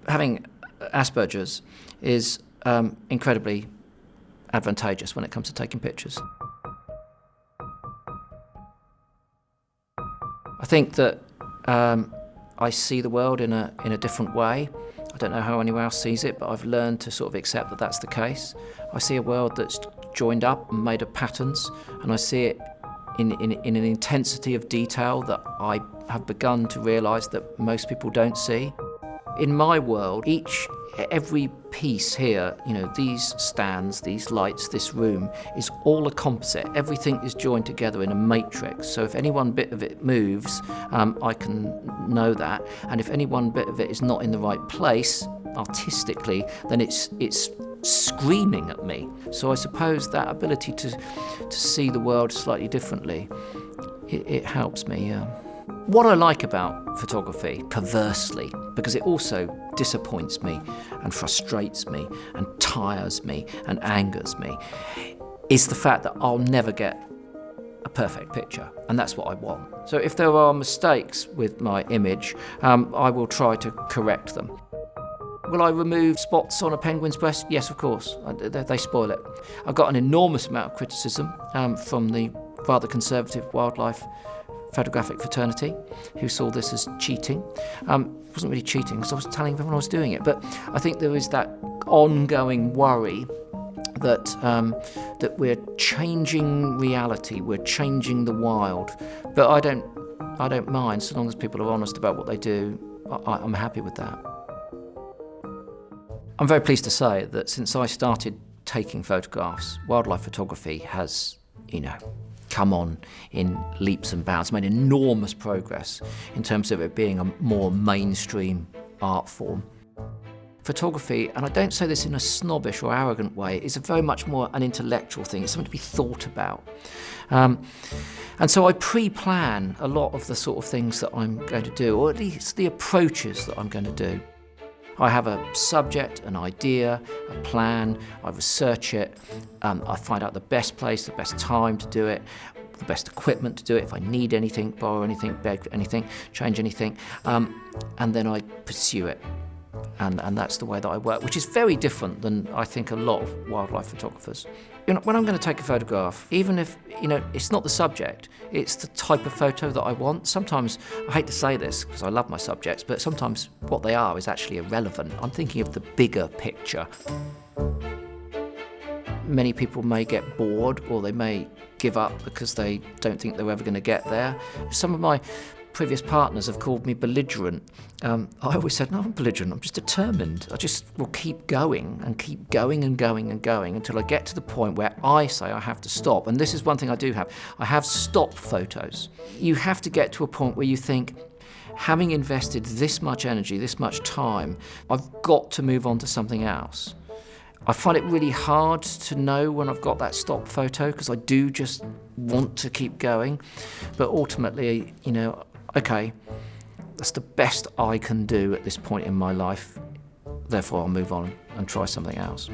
having Asperger's is incredibly advantageous when it comes to taking pictures. I think that I see the world in a different way. I don't know how anyone else sees it, but I've learned to sort of accept that that's the case. I see a world that's joined up and made of patterns, and I see it in an intensity of detail that I have begun to realise that most people don't see. In my world, every piece here, these stands, these lights, this room, is all a composite. Everything is joined together in a matrix. So if any one bit of it moves, I can know that. And if any one bit of it is not in the right place, artistically, then it's screaming at me. So I suppose that ability to see the world slightly differently, it helps me, yeah. What I like about photography, perversely, because it also disappoints me and frustrates me and tires me and angers me, is the fact that I'll never get a perfect picture, and that's what I want. So if there are mistakes with my image, I will try to correct them. Will I remove spots on a penguin's breast? Yes, of course. They spoil it. I got an enormous amount of criticism from the rather conservative wildlife photographic fraternity, who saw this as cheating. It wasn't really cheating, because I was telling everyone I was doing it, but I think there is that ongoing worry that we're changing reality, we're changing the wild. But I don't mind, so long as people are honest about what they do. I'm happy with that. I'm very pleased to say that since I started taking photographs, wildlife photography has, come on in leaps and bounds, made enormous progress in terms of it being a more mainstream art form. Photography, and I don't say this in a snobbish or arrogant way, is very much more an intellectual thing. It's something to be thought about. And so I pre-plan a lot of the sort of things that I'm going to do, or at least the approaches that I'm going to do. I have a subject, an idea, a plan, I research it, I find out the best place, the best time to do it, the best equipment to do it, if I need anything, borrow anything, beg anything, change anything, and then I pursue it. And that's the way that I work, which is very different than I think a lot of wildlife photographers. When I'm going to take a photograph, even if it's not the subject, it's the type of photo that I want. Sometimes, I hate to say this because I love my subjects, but sometimes what they are is actually irrelevant. I'm thinking of the bigger picture. Many people may get bored, or they may give up because they don't think they're ever going to get there. Some of my previous partners have called me belligerent. I always said, no, I'm belligerent, I'm just determined. I just will keep going and keep going and going and going until I get to the point where I say I have to stop. And this is one thing I do have. I have stop photos. You have to get to a point where you think, having invested this much energy, this much time, I've got to move on to something else. I find it really hard to know when I've got that stop photo, because I do just want to keep going. But ultimately, okay, that's the best I can do at this point in my life, therefore I'll move on and try something else.